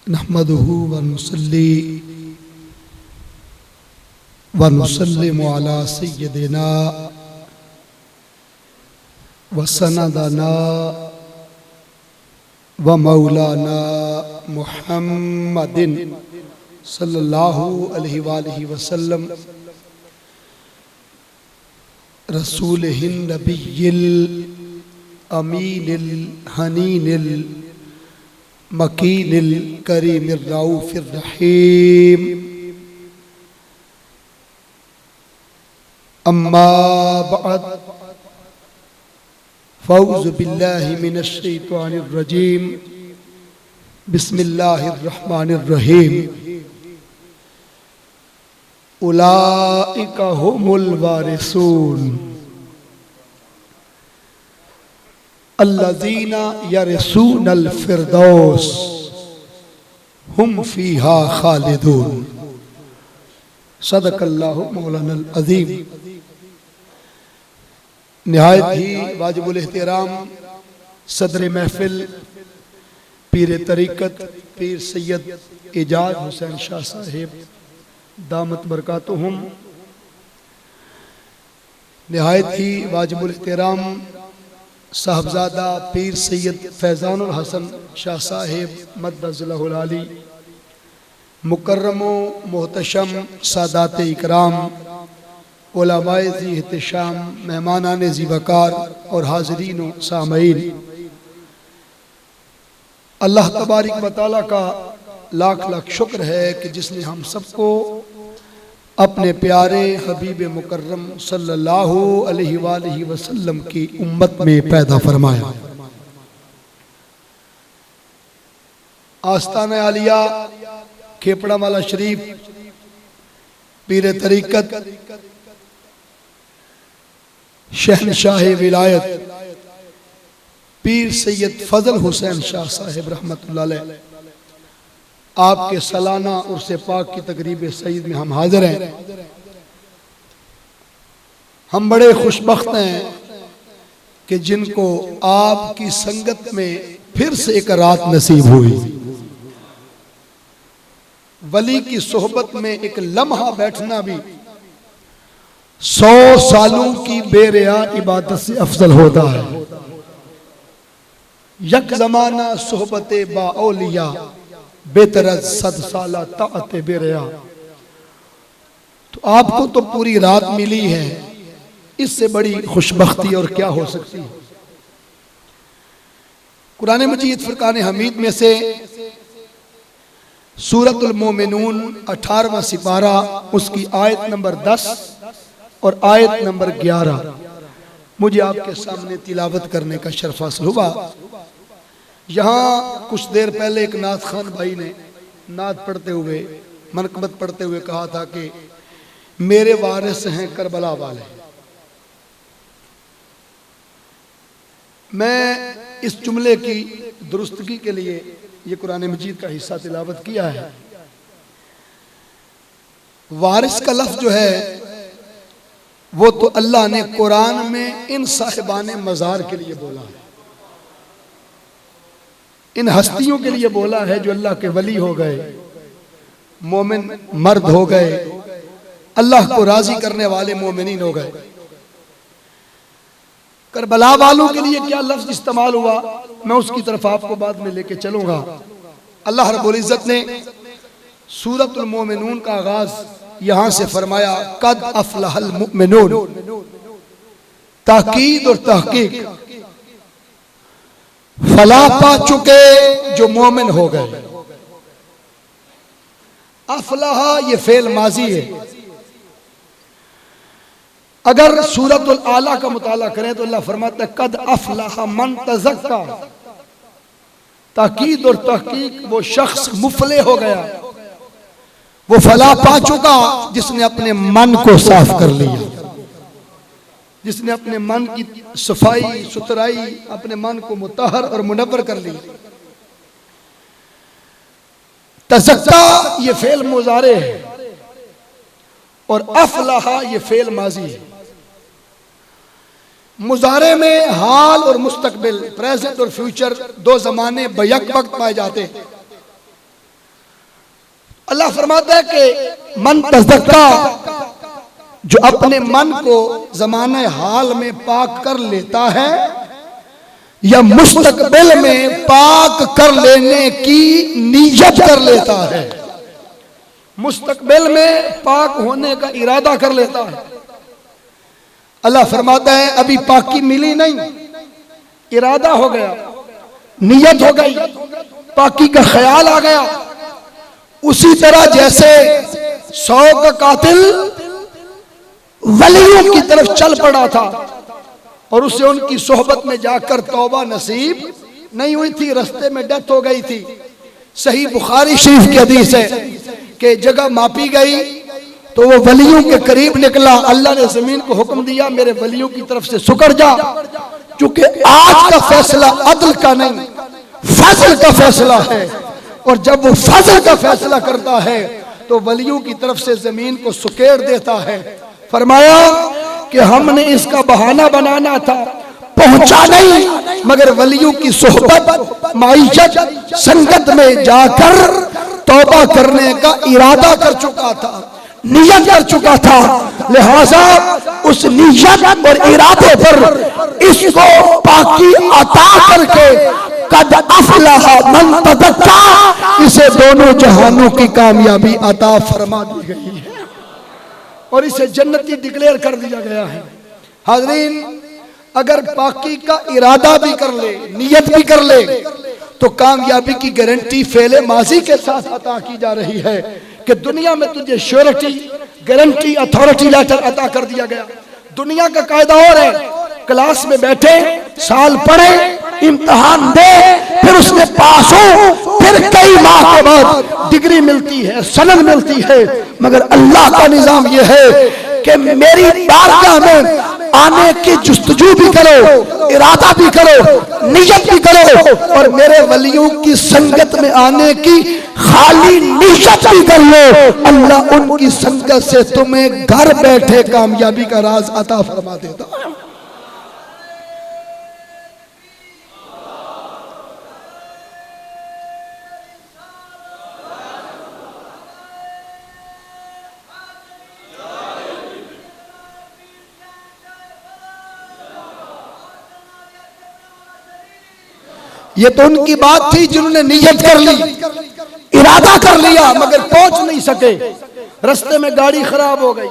नहमदुहु व नुसल्ली व नुसल्लिमु अला सय्यदिना व सनदना व मौलाना मुहम्मदिन सल्लल्लाहु अलैहि वसल्लम रसूलिहिन नबिय्यिल अमीनिल हनीनिल मकीनिल करीमिर रऊफिर रहीम। अम्मा बअद फ़ौज़ु बिल्लाहि मिनश शैतानिर रजीम। बिस्मिल्लाहिर रहमानिर रहीम। उलाइका हुमुल वारिसून अल्लज़ीना यरिसूनल फ़िरदौस हुम फ़ीहा ख़ालिदून। सदक़ल्लाहु मौलानल अज़ीम। निहायत ही वाजिबुल एहतराम सदर महफिल पीर तरीक़त पीर सैयद एजाज हुसैन शाह साहिब दामत बरकातुहुम। निहायत ही वाजिबुल एहतराम साहबजादा पीर सैयद फैज़ानुल हसन शाह साहिब मद्दज़लहुल आली मुकर्रमो मोहतशम सादात इकराम उलमाए ज़ी इहतिशाम मेहमानाने ज़ी वक़ार और हाज़रीन व सामईन, अल्लाह तबारक व तआला का लाख लाख शुक्र है कि जिसने हम सबको अपने प्यारे हबीब मुकर्रम सल्लल्लाहु अलैहि वसल्लम की उम्मत में पैदा फरमाया। आस्ताना आलिया खेपड़ा वाला शरीफ पीर तरीक़त शहनशाह विलायत पीर सैयद फजल हुसैन शाह साहिब रहमतुल्लाह अलैह आपके सालाना उर्स पाक की तकरीब सईद में हम हाजिर हैं। हम बड़े खुशबख्त हैं कि जिनको आपकी संगत में फिर से एक रात नसीब हुई। वली की सोहबत में एक लम्हा बैठना भी 100 सालों की बेरिया इबादत से अफजल होता है। यक जमाना सोहबत बाओलिया बेतरज 100 साला ताअत बेरिया। तो आपको तो पूरी रात मिली है, इससे बड़ी खुशबख्ती और क्या हो सकती है। कुरान मजीद फुरकान हमीद में से सूरतुल मोमिनून 18वां सिपारा उसकी आयत नंबर 10 और आयत नंबर 11 मुझे आपके सामने तिलावत करने का शर्फ हासिल हुआ। यहाँ कुछ देर पहले एक नात खान भाई ने नात पढ़ते हुए मनकबत पढ़ते हुए कहा था कि मेरे वारिस हैं करबला वाले। मैं इस जुमले की दुरुस्तगी के लिए ये कुरान मजीद का हिस्सा तिलावत किया है। वारिस का लफ्ज जो है वो तो अल्लाह ने कुरान में इन साहिबाने मज़ार के लिए बोला है, इन हस्तियों के लिए बोला है जो अल्लाह के वली हो गए, मोमिन मर्द हो गए, अल्लाह को राजी करने वाले मोमिनीन हो गए। करबला वालों के लिए क्या लफ्ज इस्तेमाल हुआ मैं उसकी तरफ आपको बाद में लेके चलूंगा। अल्लाह रब्बुल इज्जत ने सूरतुल मोमिनून का आगाज यहां से फरमाया कद अफलहल मुमिनून, ताकीद और तहकीक, फलाह पा चुके जो मोमिन हो गए। अफलाहा ये फेल माजी है। अगर सूरतुल आला का मुताला करें तो अल्लाह फरमाता है कद अफलाहा मन तज़क्का, ताकीद और तहकीक वो शख्स मुफले हो गया, वो फलाह पा चुका जिसने अपने मन को साफ कर लिया, जिसने अपने मन की सफाई सुथराई अपने मन को मुतहर और मुनव्वर कर लिया। तज़क्का ये फेल मुजारे है और अफलाहा ये फेल माजी है। मुजारे में हाल और मुस्तकबिल, प्रेजेंट और फ्यूचर, दो जमाने बैक वक्त पाए जाते हैं। अल्लाह फरमाता है कि मन तज़क्का, जो अपने मन को जमाने हाल में पाक कर लेता है या मुस्तकबिल में पाक कर लेने की नीयत कर लेता है, मुस्तकबिल में पाक होने का इरादा कर लेता है। अल्लाह फरमाता है अभी पाकी मिली नहीं, इरादा हो गया, नीयत हो गई, पाकी का ख्याल आ गया। उसी तरह जैसे 100 का कातिल वलियों की तरफ चल पड़ा था और उसे उनकी सोहबत में जाकर तौबा नसीब नहीं हुई थी, रास्ते में डेथ हो गई थी। सही बुखारी शरीफ की हदीस है कि जगह मापी गई तो वो वलियों के करीब निकला। अल्लाह ने जमीन को हुक्म दिया मेरे वलियों की तरफ से सुकड़ जा, क्योंकि आज का फैसला अदल का नहीं फजल का फैसला है, और जब वो फजल का फैसला करता है तो वलियों की तरफ से जमीन को सुकेड़ देता है। फरमाया कि हमने इसका बहाना बनाना था, पहुंचा नहीं, मगर वलियों की सोहबत माइशत संगत में जाकर तौबा करने का इरादा कर चुका था, नियत कर चुका था। लिहाजा उस नियत और इरादे पर इसको पाकी अता करके कद अफलह मन तज़क्का, इसे दोनों जहानों की कामयाबी अता फरमा दी गई है और इसे जन्नती डिक्लेयर कर दिया गया है। हाज़रीन, अगर पाकी का इरादा भी कर ले, नियत भी कर ले, तो कामयाबी की गारंटी फेले माजी के साथ अता की जा रही है कि दुनिया में तुझे श्योरिटी, गारंटी, अथॉरिटी लेटर अता कर दिया गया। दुनिया का कायदा और है, क्लास में बैठे, साल पढ़े, इम्तिहान दे, फिर उसमें पास हो, फिर कई माह के बाद डिग्री मिलती है, सनद मिलती है। मगर अल्लाह का निजाम यह है कि मेरी बारगाह में आने की जुस्तजू भी करो, इरादा भी करो, नियत भी करो, और मेरे वलियों की संगत में आने की खाली नियत भी कर लो। अल्लाह उनकी संगत से तुम्हें घर बैठे कामयाबी का राज अता फरमा देता है। ये तो उनकी बात थी जिन्होंने नियत कर ली, इरादा कर लिया, मगर पहुंच नहीं सके। रास्ते में गाड़ी खराब हो गई,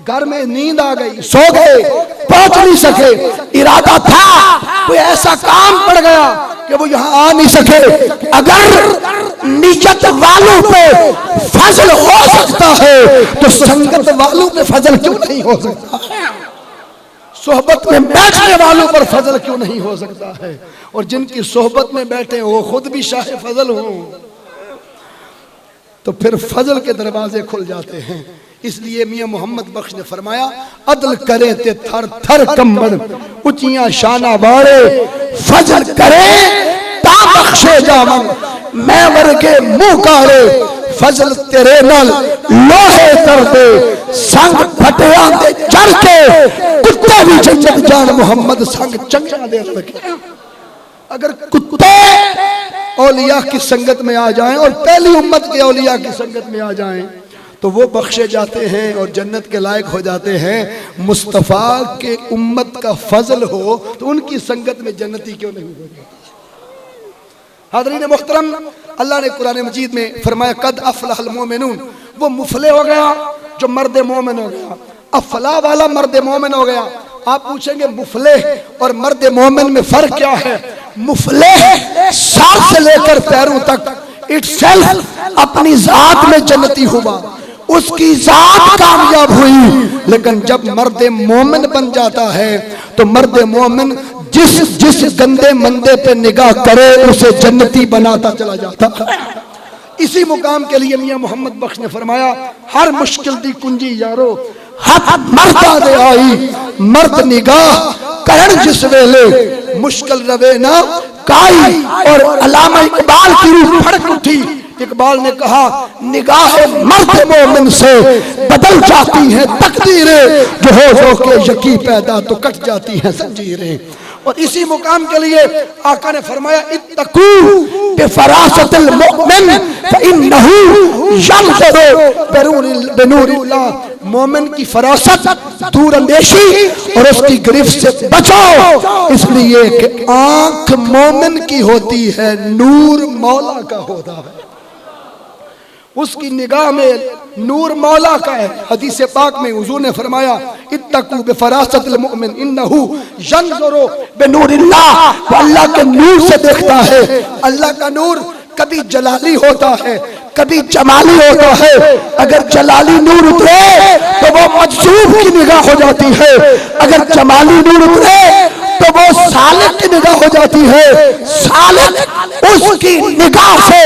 घर में नींद आ गई, सो गए, पहुंच नहीं सके। इरादा था, कोई ऐसा काम पड़ गया कि वो यहां आ नहीं सके। अगर नियत वालों पे फजल हो सकता है तो संगत वालों पे फजल क्यों नहीं हो सकता? सोहबत में बैठने वालों पर फजल क्यों नहीं हो सकता है? और जिनकी सोहबत में बैठे वो खुद भी शाह फजल हो तो फिर फजल के दरवाजे खुल जाते हैं। इसलिए मियां मोहम्मद बख्श ने फरमाया, अदल करे ते थर थर कंबन, ऊंचियां शाना बाड़े, फजल करे ता बख्शे जावन, मैं वर्गे मुंह काले, फजल तेरे नाल लोहे कर दे, संग फटिया दे चढ़ के, कुत्ते भी जन्नत जान मोहम्मद संग चंगा दे लगे। अगर कुत्ते औलिया की संगत में आ जाएं और पहली उम्मत के औलिया की संगत में आ जाएं तो वो बख्शे जाते हैं और जन्नत के लायक हो जाते हैं। मुस्तफ़ा के उम्मत का फजल हो तो उनकी संगत में जन्नती क्यों नहीं हो जाती? हाज़रीन मोहतरम, अल्लाह ने कुरान मजीद में फरमाया, कद अफलहल मोमिनून, वो मुफले हो गया जो मर्द मोमिन हो गया, अफला वाला मर्द मोमिन हो गया। आप पूछेंगे मुफले और मर्द मोमिन में फर्क क्या है? मुफले सर से लेकर पैरों तक इटसेल्फ अपनी जात में जन्नती हुआ, उसकी जात कामयाब हुई। लेकिन जब मर्द मोमिन बन जाता है तो मर्द मोमिन जिस जिस गंदे मंदे पे निगाह करे उसे जन्नती बनाता चला जाता है। इसी मुकाम के लिए मियां मोहम्मद बख्श ने फरमाया, हर मुश्किल दी कुंजी यारो हाथ मर्दा दे आई, मर्द निगाह करण जिस वेले मुश्किल रवे ना काई। और अल्लामा इकबाल की रूह फड़क उठी इकबाल ने कहा निगाह मर्द मोमिन से बदल जाती हैं तकदीरें, जो हो के यकी पैदा तो कट जाती हैं जंजीरें। और इसी मुकाम के लिए आका ने फरमाया इत्तकू बिफरासतिल मुमिन फइन्नहु यंज़ुरु बिनूरिल्लाह, मोमिन की फरासत दूर अंदेशी और उसकी गिरफ्त से बचाओ, इसलिए कि आंख मोमिन की होती है, नूर मौला का होता है, उसकी निगाह में नूर मौला का है। हदीस पाक में हुजूर ने फरमाया इत्तकू बिफरासतिल मुमिन इन्नहु यंज़ुरु बिनूरिल्लाह, वो अल्लाह के नूर से देखता है। अल्लाह का नूर कभी जलाली होता है, कभी जमाली होता है। अगर जलाली नूर उतरे तो वो मजसूब की निगाह हो जाती है, अगर जमाली नूर उतरे तो वो सालिक की निगाह हो जाती है। सालिक उसकी निगाह से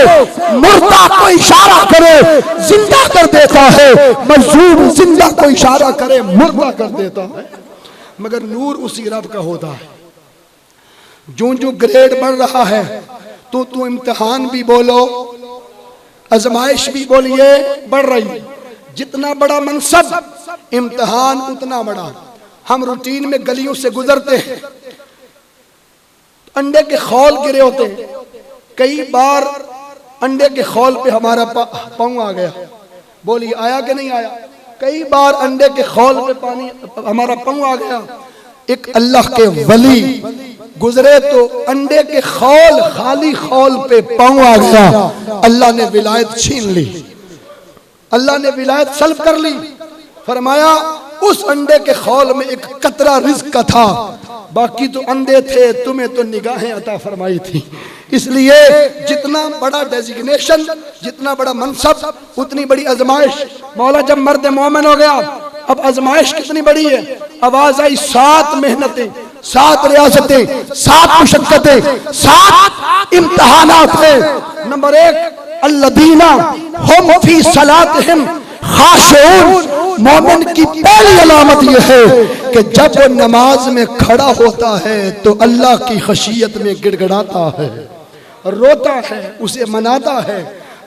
मुर्दा को इशारा करे जिंदा कर देता है, मजसूब जिंदा को इशारा करे मुर्दा कर देता है। मगर नूर उसी रब का होता है। जो जो ग्रेड बढ़ रहा है तो इम्तिहान भी बोलो, आजमाइश भी बोलिए बढ़ रही। जितना बड़ा मनसब इम्तिहान उतना बड़ा। हम रूटीन में गलियों से गुजरते हैं, अंडे के खौल गिरे होते हैं। कई बार अंडे के खौल पे हमारा पाँव आ गया, बोलिए आया कि नहीं आया? कई बार अंडे के खौल पे पानी हमारा पाँव आ गया। एक अल्लाह के वली गुजरे तो अंडे के खौल खाली खौल पे पाँव आ गया, अल्लाह ने विलायत छीन ली, अल्लाह ने विलायत सल्ब कर ली। फरमाया उस अंडे के खौल में एक कतरा रिज़्क का था, बाकी तो अंडे थे, तुम्हें तो निगाहें अता फरमाई थी। इसलिए जितना बड़ा डेजिग्नेशन, जितना बड़ा मनसब, उतनी बड़ी आजमाइश। मौला जब मर्द मोमिन हो गया, अब आजमाइश कितनी बड़ी है। आवाज आई 7 मेहनतें, 7 रियासतें, 7 मुशक्कतें, 7 इम्तिहानात हैं। नंबर 1 अल्लदीना हुम फी सलातिहिम खाशिऊन। मोमिन की पहली अलामत यह है कि जब वो नमाज में खड़ा होता है तो अल्लाह की खशियत में गिड़गिड़ाता है, रोता है, उसे मनाता है,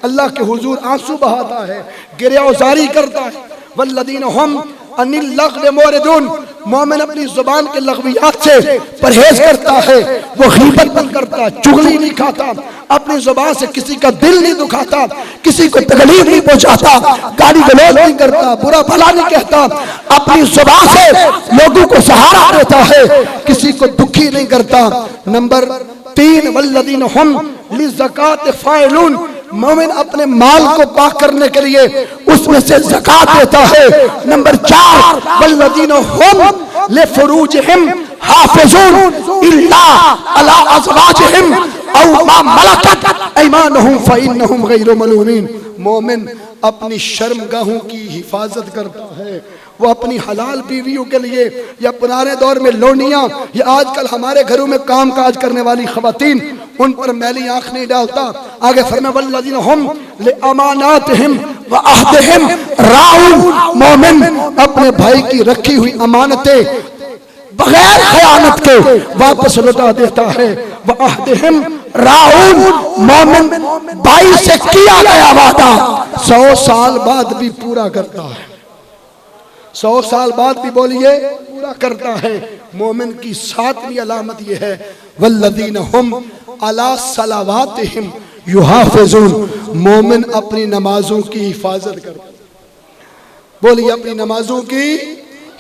अल्लाह के हुजूर आंसू बहाता है, गिरियाज़ारी करता है। वल्लदीना हुम अनिल लग़्व मोरिदून। मोमिन अपनी जुबान के लग़वियात से परहेज करता है, वो गीबत नहीं करता, चुगली नहीं खाता, अपनी जुबान से किसी का दिल नहीं दुखाता, किसी को तकलीफ नहीं पहुंचाता, गाली गलौज नहीं करता, बुरा भला नहीं कहता, अपनी जुबान से लोगों को सहारा देता है, किसी को दुखी नहीं करता। नंबर 3 वल्लदीना हुम लिज़कात फाइलून। मोमिन अपने माल को पाक करने के लिए उसमें से ज़कात देता है। नंबर 4 वल्लदीना हुम लिफुरूजिहिम हाफिजून इल्ला अला अज़वाजिहिम औ मा मलकत ऐमानुहुम फइन्नहुम गैरु मलूमीन। मोमिन अपनी शर्मगाहों की हिफाजत करता है, वो अपनी हलाल बीवियों के लिए, या पुराने दौर में लोनियां, या आजकल हमारे घरों में काम काज करने वाली खवातीन, उन पर मैली आंख नहीं डालता। आगे फरमाया वल्लज़ीना हुम लिअमानातिहिम व अहदिहिम राऊन। मोमिन अपने भाई की रखी हुई अमानतें बगैर खयानत के वापस लौटा देता है। व अहदिहिम राऊन। मोमिन भाई से किया गया वादा 100 साल बाद भी पूरा करता है, 100 साल बाद भी बोलिए पूरा करता है। मोमिन की 7वीं अलामत यह है वल्लज़ीना हुम अला सलावातिहिम युहाफिजून। मोमिन अपनी नमाजों की हिफाजत करता है, बोलिए अपनी नमाजों की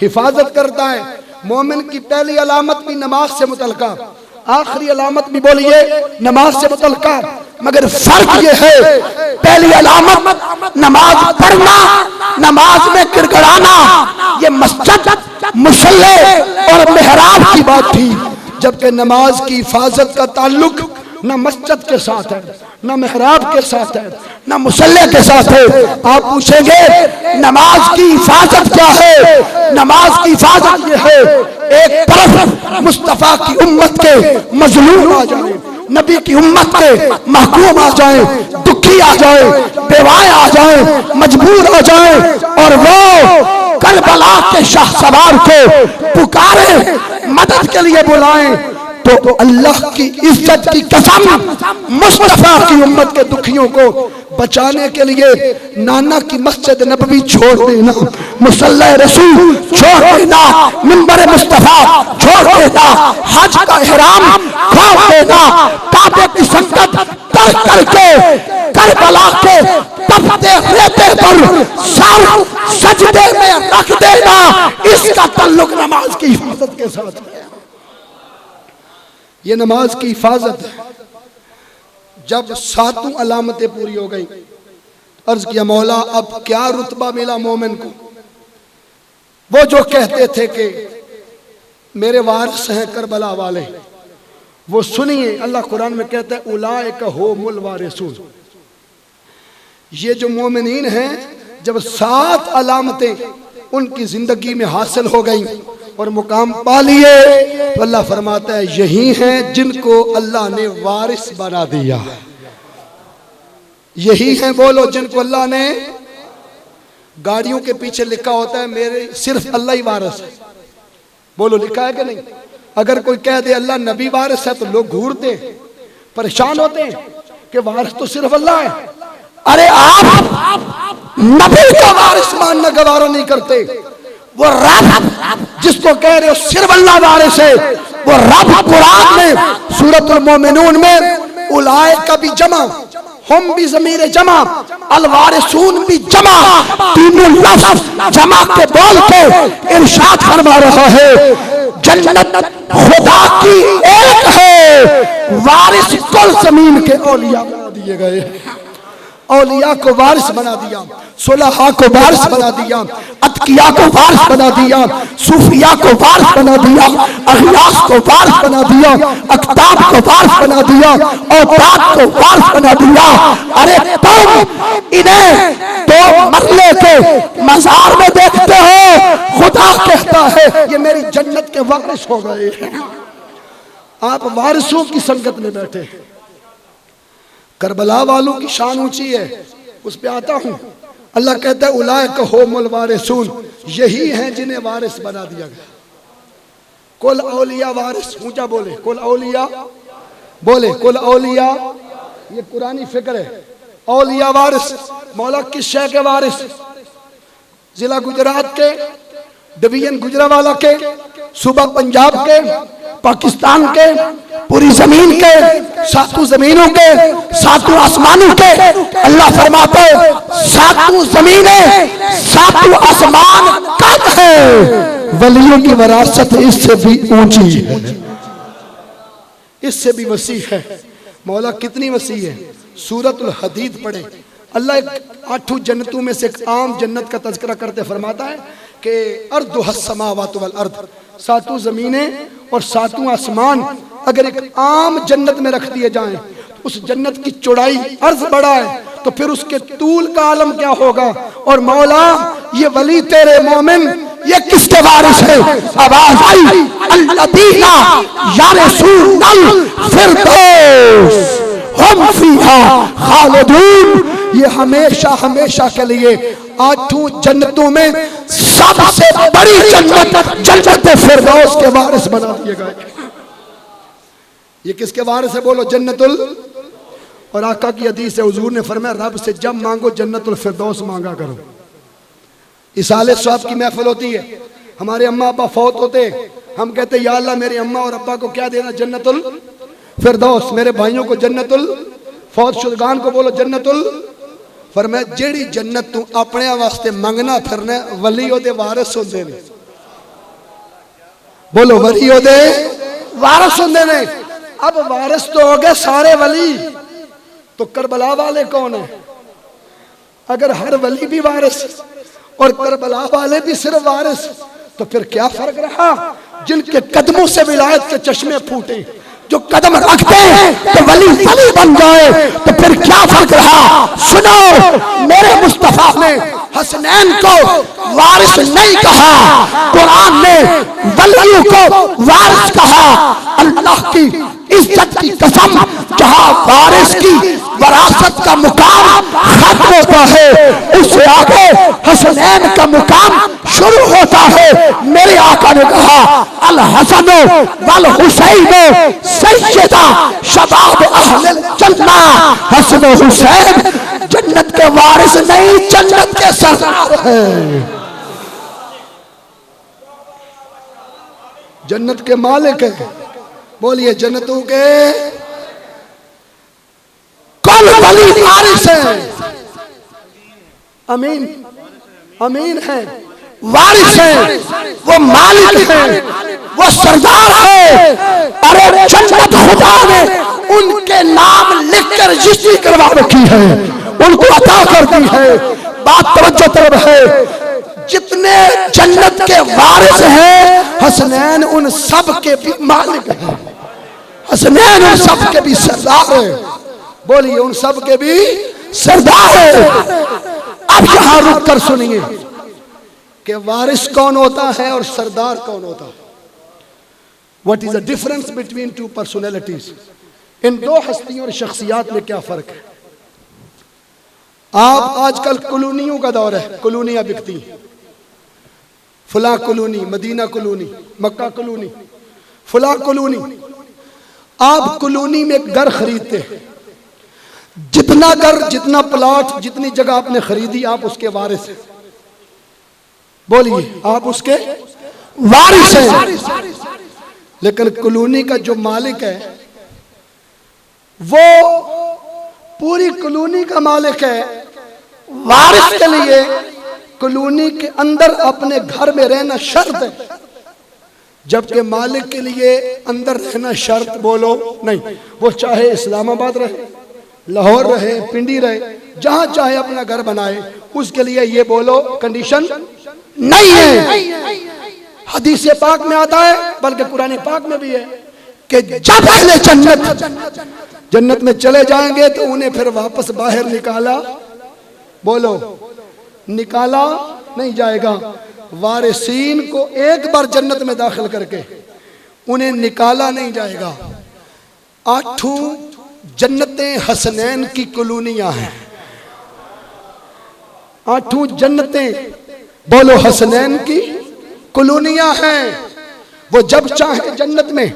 हिफाजत करता है। मोमिन की पहली अलामत भी नमाज से मुतल्का, आखिरी अलामत भी बोलिए नमाज से मुतल्का। मगर फर्क यह है, पहली अलामत नमाज पढ़ना, नमाज में गिड़गिड़ाना, ये मस्जिद, मुसल्ले और मेहराब की बात थी, जबकि नमाज की हिफाजत का ताल्लुक न मस्जिद के साथ है, न मेहराब के साथ है, न मुसल्ले के साथ है। आप पूछेंगे नमाज की हिफाजत क्या है? नमाज की हिफाजत ये है, एक तरफ मुस्तफा की उम्मत के मजलूम आ जाए, नबी की उम्मत के महकूम आ जाए, दुखी आ जाए, बेवाएं आ जाए, मजबूर आ जाए, और वो करबला के शाह सवार को पुकारे, मदद के लिए बुलाएं, तो अल्लाह की इज्जत की कसम, मुस्तफा की उम्मत के दुखियों को बचाने के लिए नाना की मस्जिद नबवी छोड़ देना, मुसल्ला रसूल छोड़ देना, मिंबर मुस्तफा छोड़ देना, हज का इहराम छोड़ देना, काबे की संगत कर करके करबला के तपते रेते पर सर सजदे में रख देना, इसका ताल्लुक नमाज की हिफाजत के साथ है। ये नमाज की हिफाजत है। जब सातों अलामतें पूरी हो गई, अर्ज किया मौला अब क्या रुतबा मिला मोमिन को। वो जो कहते थे कि मेरे वारिस हैं करबला वाले, वो सुनिए अल्लाह कुरान में कहता है उलाइका हुमुल वारिसून। ये जो मोमिनीन हैं, जब 7 अलामतें उनकी जिंदगी में हासिल हो गई और मुकाम पा लिए, तो अल्लाह फरमाता है यही हैं जिनको अल्लाह ने वारिस बना दिया। यही हैं, बोलो, जिनको अल्लाह ने, गाड़ियों के पीछे लिखा होता है मेरे सिर्फ अल्लाह ही वारिस है, बोलो लिखा है कि नहीं? अगर कोई कह दे अल्लाह नबी वारिस है तो लोग घूरते हैं, परेशान होते हैं कि वारिस तो सिर्फ अल्लाह है। अरे आप नबी का वारिस मानना गवारा नहीं करते। वो रब जिसको कह रहे हो सिर्फ अल्लाह वारिस है, वो रब कुरान में सूरतुल मोमिनून में उलाइका भी जमा, हम भी ज़मीर जमा, अल वारिसून भी जमा, तीनों लफ्ज़ जमा के बोल के इरशाद फरमा रहा है जन्नत खुदा की एक है, वारिस कुल ज़मीन के औलिया बना दिए गए। औलिया को वारिस बना दिया, सुलहा को वारिस बना दिया, अतकिया को वारिस बना दिया, सूफिया को वारिस बना दिया, अखलास को वारिस बना दिया, अख्ताब को वारिस बना दिया, औताद को वारिस बना दिया। अरे तुम इन्हें तो मरने के मजार में देखते हो, खुदा कहता है ये मेरी जन्नत के वारिस हो गए। आप वारिसों की संगत में बैठे हैं। करबला वालों की शान ऊंची है, उस पे आता हूं। अल्लाह कहता है उलाइका हुमुल वारिसून, यही हैं जिन्हें वारिस बना दिया गया। कुल औलिया वारिस, ऊंचा बोले, कुल औलिया बोले, कुल औलिया, ये पुरानी फिक्र है। औलिया वारिस, मौला किस शय के वारिस? जिला गुजरात के, डिवीजन गुजरावाला के, सूबा पंजाब के, पाकिस्तान के, पूरी जमीन के, 7 जमीनों के, 7 आसमानों के। अल्लाह फरमाता है 7 जमीनें, 7 आसमान कब है? वलियों की विरासत इससे भी ऊंची है, इससे भी वसी है। मौला कितनी वसी है? सूरतुल हदीद पढ़े, अल्लाह 8 जन्नतों में से एक आम जन्नत का तज़किरा करते फरमाता है कि अर्दुहस समावातु वल अर्द, 7 जमीनें और 7 आसमान अगर एक आम जन्नत में रख दिए जाएं, तो उस जन्नत की चौड़ाई अर्ज बड़ा है, तो फिर उसके तूल का आलम क्या होगा। और मौला ये वली तेरे मोमिन ये किसके वारिस है? आवाज आई अल्लदीना यारसूनल फिरदौस हम फीहा खालिदून, ये हमेशा हमेशा के लिए 8 जन्नतों में सबसे बड़ी जन्नत जन्नत फिरदौस के वारिस बना दिए गए। ये किसके वारिस है? बोलो जन्नतुल। और आका की हदीस है, हुजूर ने फरमाया रब से जब मांगो जन्नतुल फिरदौस मांगा करो। इसाले सवाब की महफिल होती है, हमारे अम्मा अब्बा फौत होते, हम कहते या अल्लाह मेरे अम्मा और अब्बा को क्या देना? जन्नतुल फिरदौस। मेरे भाइयों को जन्नतुल, फौत शुदगान को बोलो जन्नतुल। फरमाया जेड़ी जन्नत तू अपने वास्ते मंगना फिरना वली ओदे वारिस होंदे ने। बोलो वली ओदे वारिस होंदे ने। अब वारिस तो हो गए सारे वली, तो करबला वाले कौन है? अगर हर वली भी वारिस और करबला वाले भी सिर्फ वारिस, तो फिर क्या फर्क रहा? जिनके कदमों से विलायत के चश्मे फूटे, जो कदम रखते हैं तो वली वली बन जाए, तो फिर क्या फर्क रहा? सुनो, मेरे मुस्तफा ने हसनैन को वारिस नहीं कहा, कुरान ने वलियों को वारिस कहा। अल्लाह की इज्जत की कसम, जहां वारिस की वरासत का मुकाम खत्म होता है, उससे आगे हसनैन का मुकाम शुरू होता है। मेरे आका ने कहा अल हसन वल हुसैन सैयदा शबाब अहल जन्ना। हसन हुसैन जन्नत के वारिस नहीं, जन्नत के सरदार हैं, जन्नत के मालिक है। बोलिए जन्नतों के कल वली वारिस है। अमीन अमीन है, वारिस है, वो मालिक है, वो सरदार है। अरे जन्नत खुदा ने उनके नाम लिखकर रजिस्ट्री करवा रखी है, उनको अता कर दी है। बात तवज्जो तरफ है, जितने जन्नत के वारिस हैं हसनैन उन सब के भी मालिक है, हसनैन उन सब के भी सरदार है। बोलिए उन सब के भी सरदार है। अब यहां रुक कर सुनिए कि वारिस कौन होता है और सरदार कौन होता है। What is the difference between two personalities. इन दो हस्तियों और शख्सियात में क्या फर्क है। आप आजकल कॉलोनियों का दौर है, कॉलोनियां बिकती हैं, फुला कॉलोनी, मदीना कॉलोनी, मक्का कॉलोनी, फुला कॉलोनी। आप कॉलोनी में घर खरीदते हैं, जितना घर, जितना प्लॉट, जितनी जगह आपने खरीदी आप उसके वारिस हैं। बोलिए आप उसके वारिस हैं। लेकिन कॉलोनी का जो मालिक है वो पूरी कॉलोनी का मालिक है। वारिस के लिए कॉलोनी के अंदर अपने घर में रहना शर्त है, जबकि मालिक के लिए अंदर रहना शर्त बोलो नहीं। वो चाहे इस्लामाबाद रहे, लाहौर रहे, पिंडी रहे, जहां चाहे अपना घर बनाए, उसके लिए ये बोलो कंडीशन नहीं है। हदीस पाक में आता है, बल्कि कुरान पाक में भी है कि जब अहले जन्नत में चले जाएंगे तो उन्हें फिर वापस बाहर निकाला, बोलो निकाला नहीं जाएगा। वारिसीन को एक बार जन्नत में दाखिल करके उन्हें निकाला नहीं जाएगा। 8 जन्नतें हसनैन की कॉलोनियां हैं। 8 जन्नतें बोलो हसनैन की कॉलोनियां हैं। वो जब चाहे जन्नत में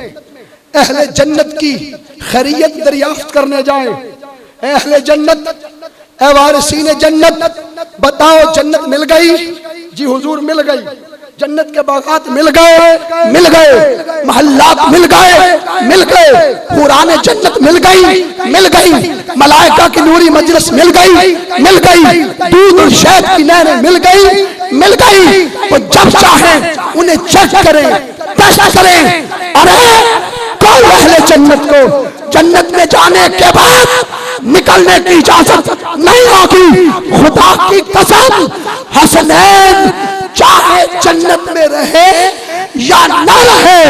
अहले जन्नत की खैरियत दरियाफ्त करने जाए। अहले जन्नत, ए वारिसीन जन्नत, बताओ जन्नत मिल गई? जी हुजूर मिल गई। जन्नत के बागात मिल गए, महल्लात मिल गए, पुराने जन्नत मिल गई, मलाइका की नूरी मजलिस मिल गई, दूध और शहद की नहरें मिल गई। तो जब चाहे उन्हें चेक करें, टेस्ट करें। अरे कौन अहले जन्नत को जन्नत में जाने के बाद निकलने की इजाजत नहीं होगी। खुदा की कसम, हसनैन चाहे जन्नत में रहे या न रहे,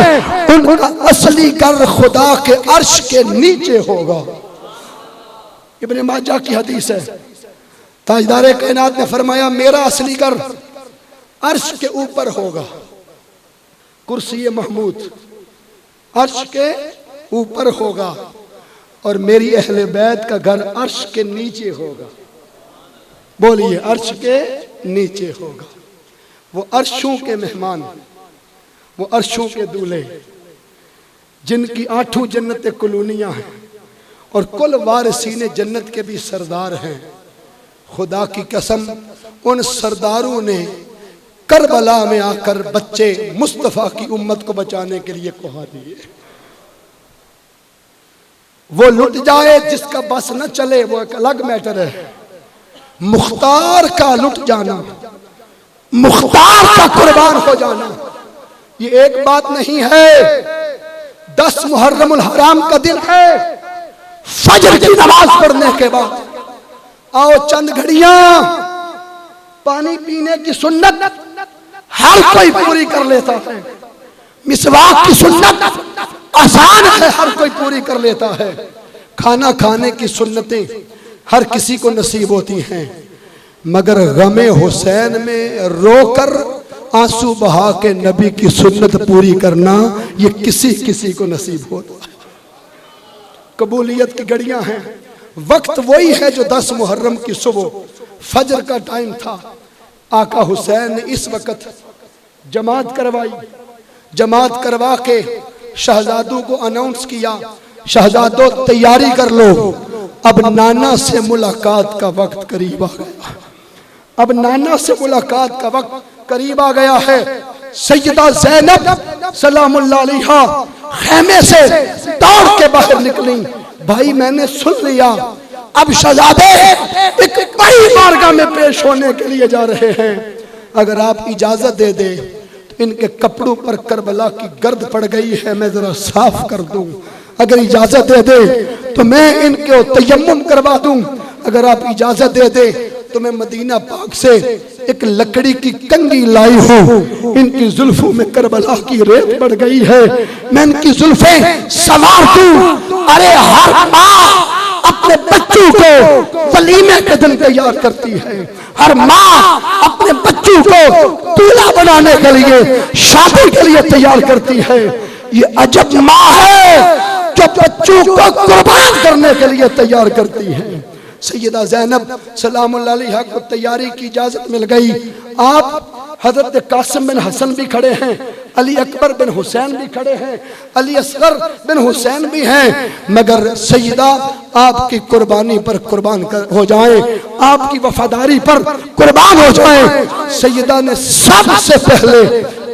उनका असली घर खुदा के अर्श के नीचे होगा। इब्ने माजा की हदीस है, ताजदार कायनात ने फरमाया मेरा असली घर अर्श के ऊपर होगा। कुर्सी महमूद अर्श के ऊपर होगा और मेरी अहले बैत का घर अर्श के नीचे होगा। बोलिए अर्श के नीचे होगा। वो अर्शों के मेहमान, वो अर्शों के दूल्हे, जिनकी 8 जन्नतें कॉलोनियां हैं और कुल वारिसीन जन्नत के भी सरदार हैं। खुदा की कसम, उन सरदारों ने करबला में आकर बच्चे मुस्तफा की उम्मत को बचाने के लिए कुहा दिए। वो लुट जाए जिसका बस न चले वो एक अलग मैटर है। मुख्तार का लुट जाना, मुख्तार का कुर्बान हो जाना, ये एक बात नहीं है। 10 मुहर्रमुल हराम का दिन है। फजर की नमाज पढ़ने के बाद आओ चंद घड़ियां पानी पीने की सुन्नत हर कोई पूरी कर लेता है। मिसवाक की सुन्नत आसान है, हर कोई पूरी कर लेता है। खाना खाने की सुन्नतें हर किसी को नसीब होती हैं, मगर गमे हुसैन में रोकर आंसू बहा के नबी की सुन्नत पूरी करना ये किसी किसी को नसीब होता है। कबूलियत की घड़ियां हैं, वक्त वही है जो 10 मुहर्रम की सुबह फजर का टाइम था। आका हुसैन ने इस वक्त जमात करवाई। जमात करवा के शहजादों को अनाउंस किया, शहजादों तैयारी कर लो, अब नाना से मुलाकात का वक्त करीब आ गया। अब नाना से मुलाकात का वक्त करीब आ गया है। सैयदा ज़ैनब सलामुल्लाह अलैहा खेमे से दौड़ के बाहर निकली। भाई मैंने सुन लिया, अब शहजादे एक बड़ी बारगाह में पेश होने के लिए जा रहे हैं। अगर आप इजाजत दे दे तो इनके कपड़ों पर करबला की गर्द पड़ गई है, मैं जरा साफ कर दूं। अगर इजाजत दे दे तो मैं इनके तयम्मुम करवा दूं। अगर आप इजाजत दे दे तो मैं मदीना पाक से एक लकड़ी की कंगी लाई हूँ, इनकी जुल्फों में करबला की रेत पड़ गई है, मैं इनकी जुल्फें संवार दूं। अरे हर माँ अपने बच्चों को वलीमे के दिन तैयार करती है, हर माँ अपने बच्चों को दूल्हा बनाने के लिए, शादी के लिए तैयार करती है। ये अजब माँ है जो बच्चों को कुर्बान करने के लिए तैयार करती है। सैयदा ज़ैनब सलामुल्लाह अलैहा को तैयारी की इजाजत मिल गई। आप हजरत कासिम बिन हसन भी खड़े हैं, अली अकबर बिन हुसैन भी खड़े हैं, अली असगर बिन हुसैन भी हैं, मगर सैयदा आपकी कुर्बानी पर कुर्बान हो जाएं, आपकी वफादारी पर कुर्बान हो जाएं। सैयदा ने सबसे पहले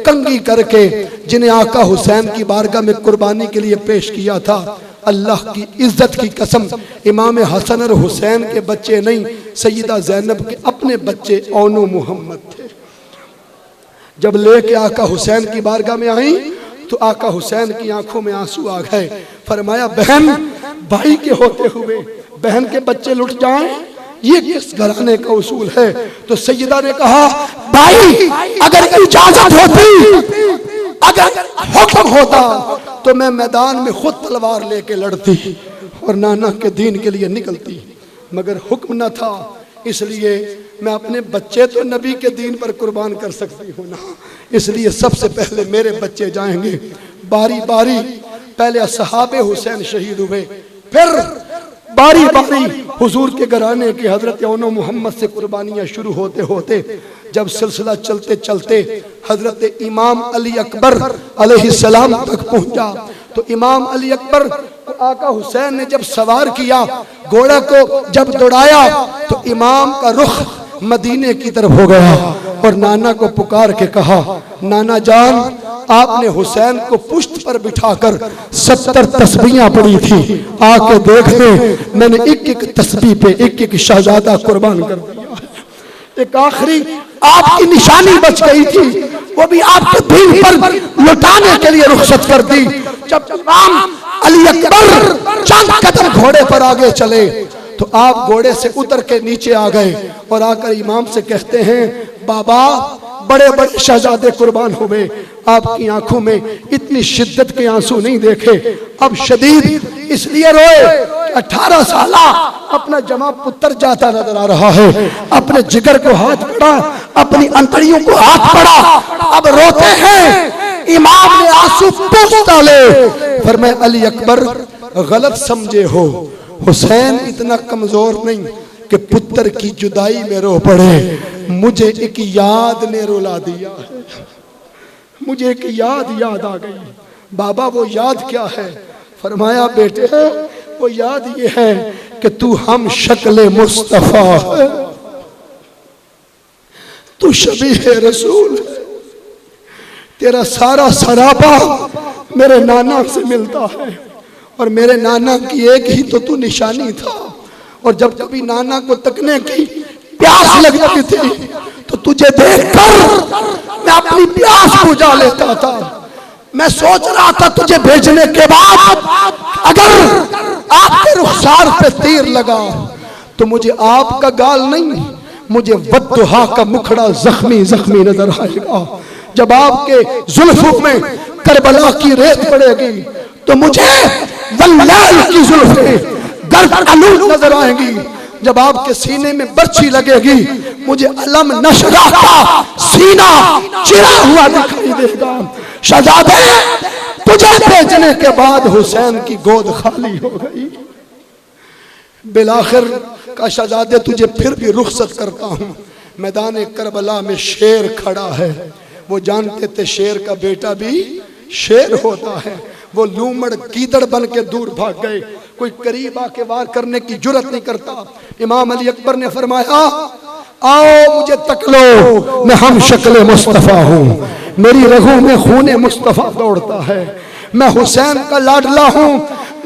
कंगी करके जिन्हें आका हुसैन की बारगाह में कुर्बानी के लिए पेश किया था, अल्लाह की इज्जत की कसम इमाम हसन और हुसैन के बच्चे नहीं, सैयदा ज़ैनब के अपने बच्चे औनो मोहम्मद थे। जब लेके आका हुसैन की बारगाह में आई तो आका हुसैन की आंखों में आंसू आ गए। फरमाया बहन, भाई के होते हुए बहन के बच्चे लुट जाएं, ये किस घराने का उसूल है? तो सैयदा ने कहा भाई अगर इजाजत होती, अगर हुक्म होता तो मैं मैदान में खुद तलवार लेके लड़ती और नाना के दीन के लिए निकलती, मगर हुक्म न था, इसलिए मैं अपने बच्चे तो नबी के दीन पर कुर्बान कर सकती हूँ ना, इसलिए सबसे पहले मेरे बच्चे जाएंगे। बारी बारी पहले असहाबे हुसैन शहीद हुए, फिर बारी बारी हुजूर के घराने के हजरत औनो मोहम्मद से कुर्बानियाँ शुरू होते होते जब सिलसिला चलते चलते हजरत इमाम अली अकबर अलैहिस्सलाम तक पहुंचा, तो इमाम अली अकबर को आका हुसैन ने जब सवार किया, घोड़े को जब दौड़ाया, तो इमाम का रुख मदीने की तरफ हो गया और नाना को पुकार के कहा, नाना जान, आपने हुसैन को पुश्त पर बिठाकर 70 तस्बीहां पड़ी थी, आके देखते मैंने एक एक तस्बीह पे एक एक शहजादा कुर्बान कर दिया। एक आखिरी आपकी निशानी बच गई थी, वो भी आपके दीन पर लुटाने के लिए रुखसत कर दी। जब इमाम अली अकबर चंद कदम घोड़े पर आगे चले तो आप घोड़े से उतर के नीचे आ गए और आकर इमाम से कहते हैं, बाबा बड़े बड़े शहजादे कुर्बान हुए, आपकी आंखों में इतनी शिद्दत के आंसू नहीं देखे। अब शदीद इसलिए रोए कि 18 साल अपना जमा पुत्र जाता नजर आ रहा है, अपने जिगर को हाथ पड़ा, अपनी अंतड़ियों को हाथ पड़ा, अब रोते हैं। इमाम ने आंसू पोंछ डाले। फरमाया अली अकबर गलत समझे हो, हुसैन इतना कमजोर नहीं कि पुत्र की जुदाई में रो पड़े, मुझे एक याद ने रुला दिया है, मुझे एक याद आ गई। बाबा वो याद क्या है? फरमाया बेटे वो याद ये है कि तू हम शक्ल मुस्तफा है, तू शबीह रसूल है, तेरा सारा सराबा मेरे नाना से मिलता है और मेरे नाना की एक ही तो तू निशानी था, और जब कभी नाना को तकने की प्यास लगती थी तो तुझे देखकर मैं अपनी प्यास बुझा लेता था। मैं सोच रहा था तुझे भेजने के बाद अगर आपके रुखसार पे तीर लगा तो मुझे आपका गाल नहीं, मुझे वद्दुहा का मुखड़ा जख्मी जख्मी नजर आएगा। जब आपके जुल्फों में करबला की रेत पड़ेगी तो मुझे वल्लाह की जुल्फें गर्द आलूद नजर आएंगी। जब आपके सीने में बर्छी लगेगी मुझे अलम नशरा का सीना चिरा हुआ दिखाई देगा। शहजादे तुझे भेजने के बाद हुसैन की गोद खाली हो गई। बिलाखिर का शहजादे तुझे फिर भी रुखसत करता हूँ। मैदान करबला में शेर खड़ा है, वो जानते थे शेर का बेटा भी शेर होता है। वो लूमड़ गीदड़ बन के दूर भाग गए, कोई करीब आके वार करने की जुर्रत नहीं करता। इमाम अली अकबर ने फरमाया, आओ मुझे तक लो, मैं हम शक्ल मुस्तफ़ा हूँ, मेरी रगों में खून मुस्तफ़ा दौड़ता है, मैं हुसैन का लाडला हूँ,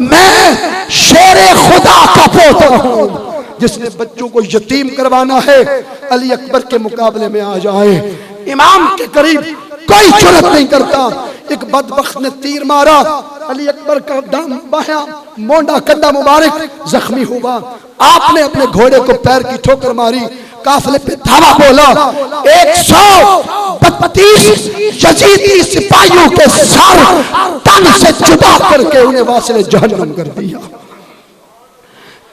मैं शेर खुदा का पोता हूँ। जिसने बच्चों को यतीम करवाना है अली अकबर के मुकाबले में आ जाए। इमाम के करीब कोई जुर्रत नहीं करता। एक बदबख्त ने तीर मारा, अली अकबर का बायां मोंडा कंधा मुबारक जख्मी हुआ। आपने अपने घोड़े को पैर की ठोकर मारी, काफिले पे धावा बोला, 132 यजीदी सिपाहियों के सर तन से जुदा करके उन्हें वासिले जहन्नम कर दिया।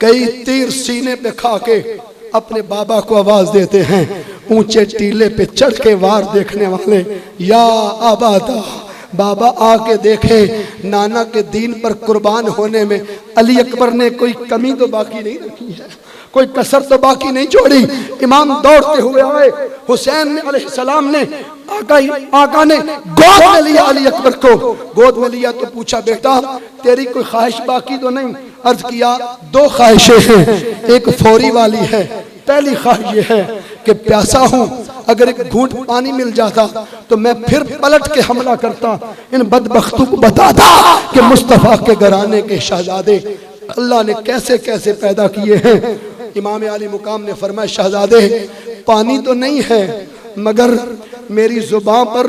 कई तीर सीने पे खा के अपने बाबा को आवाज देते हैं, ऊंचे टीले पे चढ़ के वार देखने वाले, या आबादा, बाबा आके देखे नाना के दीन पर कुर्बान होने में अली अकबर ने कोई कमी तो बाकी नहीं रखी है, कोई कसर तो बाकी नहीं छोड़ी। इमाम दौड़ते हुए आए, हुसैन अलैहिस्सलाम ने आका ने गोद में लिया, अली अकबर को गोद में लिया तो पूछा, बेटा तेरी कोई ख्वाहिश बाकी तो नहीं? अर्ज किया, 2 ख्वाहिशें हैं, एक फौरी वाली है। पहली ख्वाहिश ये है कि प्यासा हूँ, अगर एक घूंट पानी मिल जाता तो मैं फिर पलट के हमला करता, इन बदबख्तों को बताता कि मुस्तफ़ा के घराने के शहजादे अल्लाह ने कैसे कैसे पैदा किए हैं। इमाम आली मुकाम ने फरमाया, शहजादे पानी तो नहीं है, मगर मेरी जुबान पर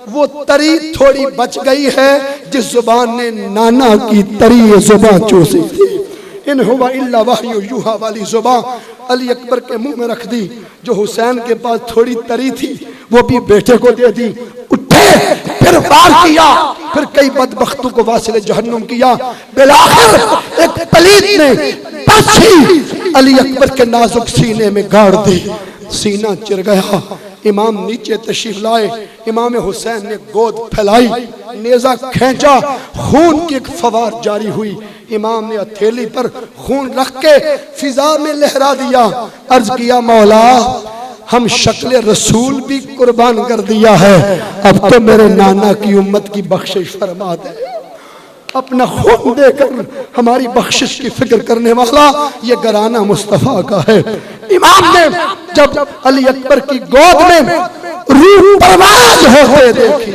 वो तरी थोड़ी बच गई है जिस जुबान ने नाना की तरी जुबान चूसी थी। इन हुवा इल्ला वहयु यूहा वाली जुबान अली अकबर के मुंह में रख दी। जो हुसैन के पास थोड़ी तरी थी वो भी बेटे को दे दी। उठे, फिर वार किया, फिर कई बदबख्तों को वासिले जहन्नुम किया। बिलाखिर एक पलीद ने बच्ची अली अकबर के नाजुक सीने में गाड़ दी, सीना चिर गया। इमाम नीचे तशरीफ लाए, इमाम हुसैन ने गोद फैलाई, नेजा खींचा, खून की एक फवार जारी हुई। इमाम ने हथेली पर खून रख के फिजा में लहरा दिया, अर्ज किया, मौला हम शक्ल रसूल भी कुर्बान कर दिया है, अब तो मेरे नाना की उम्मत की बख्शिश फरमा दे। अपना खून देकर हमारी बख्शिश की फिक्र करने वाला ये घराना मुस्तफ़ा का है। इमाम ने जब अली अकबर की गोद में रूह परवाज होते देखी,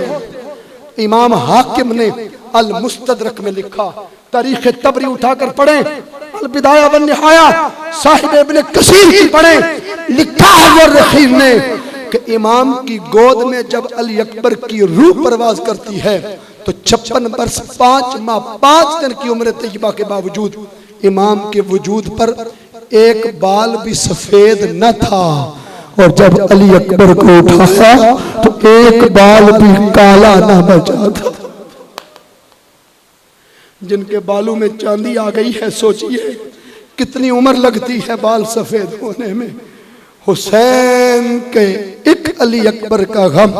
इमाम हाकिम ने अल मुस्तदरक में लिखा, तारीख तबरी उठाकर पढ़े, अल बिदाया वन निहाया साहिब इब्न कसीर की पढ़े, लिखा है वो रखीर ने कि इमाम की गोद में जब अली अकबर की रूह परवाज करती है तो 56 बरस 5 माह 5 दिन की उम्र तैयबा के बावजूद इमाम के वजूद पर एक बाल भी सफेद न था, और जब अली अकबर को उठाया तो एक बाल भी काला न बचा था। जिनके बालों में चांदी आ गई है, सोचिए कितनी उम्र लगती है बाल सफेद होने में। हुसैन के एक अली अकबर का गम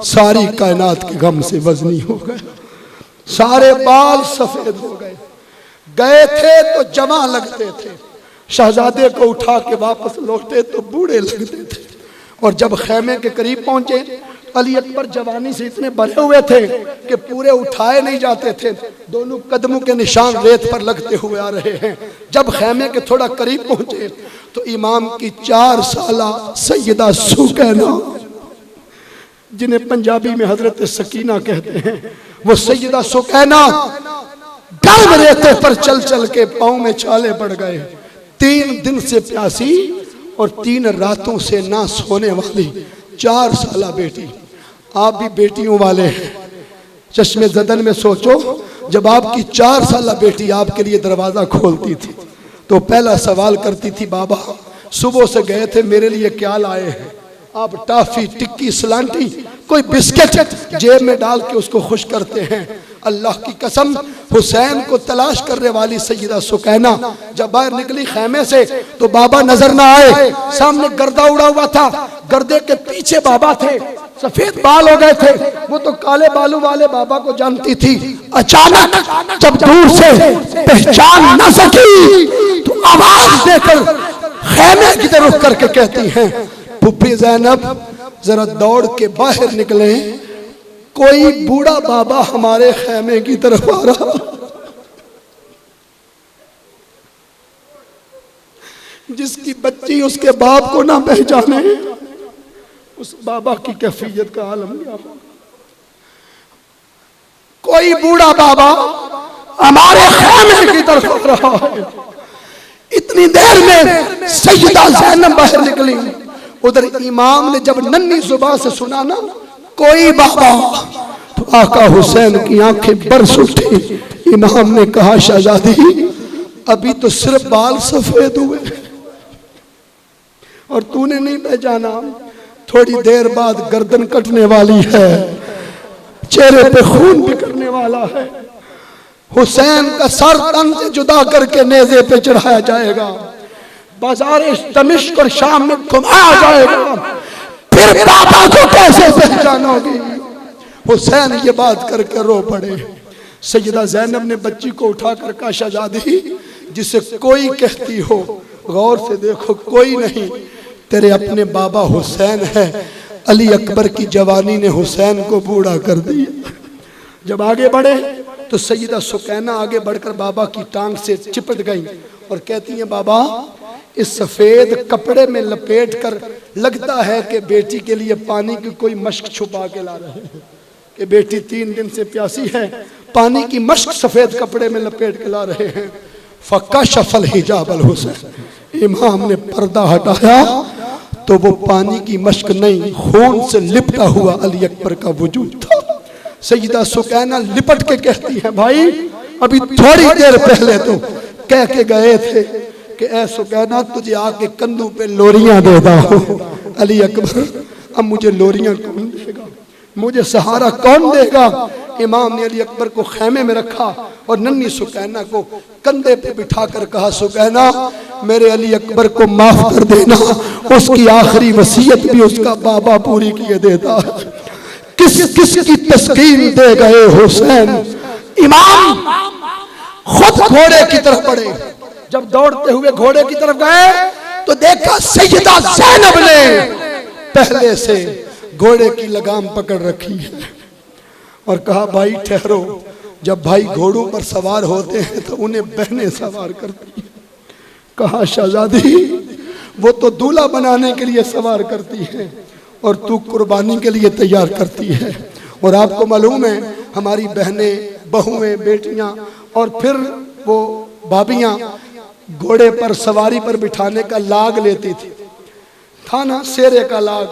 सारी कायनात के गम से वजनी हो गया। सारे बाल सफेद हो गए, गए थे तो जवां लगते थे, शहजादे को उठा के वापस लौटे तो बूढ़े लगते थे। और जब खेमे के करीब पहुंचे, अली अकबर जवानी से इतने भरे हुए थे कि पूरे उठाए नहीं जाते थे, दोनों कदमों के निशान रेत पर लगते हुए आ रहे हैं। जब खेमे के थोड़ा करीब पहुंचे तो इमाम की 4 साला सैयदा सुकैना, जिन्हें पंजाबी में हजरत सकीना कहते हैं, वो सैयदा सुकैना गर्म रेते पर चल चल के पाँव में छाले पड़ गए। 3 दिन से प्यासी और 3 रातों से ना सोने वाली 4 साला बेटी। आप भी बेटियों वाले हैं, चश्मे ज़दन में सोचो, जब आपकी 4 साला बेटी आपके लिए दरवाज़ा खोलती थी तो पहला सवाल करती थी, बाबा सुबह से गए थे, मेरे लिए क्या लाए हैं? आप टॉफी, टिक्की, सलांटी, कोई बिस्किट जेब में डाल के उसको खुश करते हैं। अल्लाह की कसम, हुसैन को तलाश करने वाली सैयदा सुकैना जब बाहर निकली खेमे से तो बाबा नजर ना आए। सामने गर्दा उड़ा हुआ था, गर्दे के पीछे बाबा थे, सफेद बाल हो गए थे। वो तो काले बालों वाले बाबा को जानती थी। अचानक जब दूर से पहचान न सकी तो आवाज देकर खैमे की तरफ करके कहती हैं, फूफी ज़ैनब जरा दौड़ के बाहर निकले, कोई बूढ़ा बाबा हमारे खैमे की तरफ आ रहा। जिसकी बच्ची उसके बाप को ना पहचाने, उस बाबा की कैफियत का आलम क्या हो। कोई बूढ़ा बाबा हमारे खैमे की तरफ आ रहा है। इतनी देर में सैयदा ज़ैनब बाहर निकली। उधर इमाम ने जब नन्ही जुबान से सुना ना कोई बाबा, तो आका हुसैन की आंखें बरस उठी। इमाम ने कहा, शहजादी अभी तो सिर्फ बाल सफेद हुए और तूने नहीं पहचाना, थोड़ी देर बाद गर्दन कटने वाली है, चेहरे पे खून बिखरने वाला है, हुसैन का सर तन से जुदा करके नेज़े पे चढ़ाया जाएगा, बाजार दमिश्क और शाम में घुमाया जाएगा, फिर बाबा को कैसे पहचानोगी। हुसैन ये बात करके रो पड़े। सैयदा ज़ैनब ने बच्ची को उठाकर कहा, शहजादी जिसे कोई कहती हो गौर से देखो, कोई नहीं, तेरे अपने बाबा हुसैन है। अली अकबर की जवानी ने हुसैन को बूढ़ा कर दिया। जब आगे बढ़े तो सैयदा सुकैना आगे बढ़कर बाबा की टांग से चिपट गई और कहती है, बाबा इस सफेद कपड़े में लपेट कर लगता है कि बेटी के लिए पानी की कोई मश्क छुपा के ला रहे हैं, कि बेटी 3 दिन से प्यासी है, पानी की मश्क सफेद कपड़े में लपेट के ला रहे हैं। फक्का शफल हिजाब अल हुसैन, इमाम ने पर्दा हटाया तो वो पानी की मश्क नहीं, खून से लिपटा हुआ अली अकबर का वजूद था। सैयदा सुकैना लिपट के कहती है, भाई अभी थोड़ी देर पहले तो कह के गए थे कि ऐ सुकैना तुझे आके कंधों पे लोरियां देता हो। अली अकबर अब मुझे लोरियां कौन देगा, मुझे सहारा कौन देगा। इमाम ने अली अकबर को खैमे में रखा और नन्ही सुकैना को कंधे पे बिठा कर कहा, सुकैना मेरे अली अकबर को माफ कर देना, उसकी आखिरी वसीयत भी उसका बाबा पूरी किए देता है। किस किस की तस्कीन दे गए हुसैन। इमाम खुद घोड़े की तरफ बढ़े। जब दौड़ते हुए घोड़े की तरफ गए तो देखा सैयदा ज़ैनब ने पहले से घोड़े की लगाम पकड़ रखी है और कहा, भाई ठहरो। जब भाई घोड़ों पर सवार होते हैं तो उन्हें बहनें सवार करती हैं। कहा, शहजादी वो तो दूल्हा बनाने के लिए सवार करती है और तू कुर्बानी के लिए तैयार करती है। और आपको मालूम है हमारी बहनें, बहुएं, बेटियां और फिर वो भाभियां घोड़े पर सवारी पर बिठाने का लाग लेती थी, था ना, सेरे का लाग,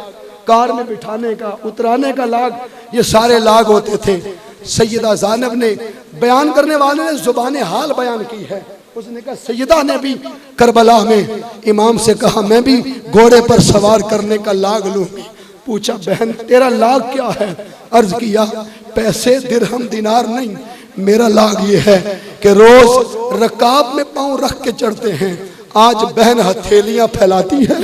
कार में बिठाने का, उतराने का लाग, ये सारे लाग होते थे। सैयदा ज़ैनब ने, बयान करने वाले ने ज़ुबाने हाल बयान की है, उसने कहा सैयदा ने भी करबला में इमाम से कहा, मैं भी घोड़े पर सवार करने का लाग लूंगी। पूछा, बहन तेरा लाग क्या है? अर्ज किया, पैसे दिरहम दिनार नहीं, मेरा लाग ये है कि रोज रकाब में पांव रख के चढ़ते हैं, आज बहन हथेलियां फैलाती है,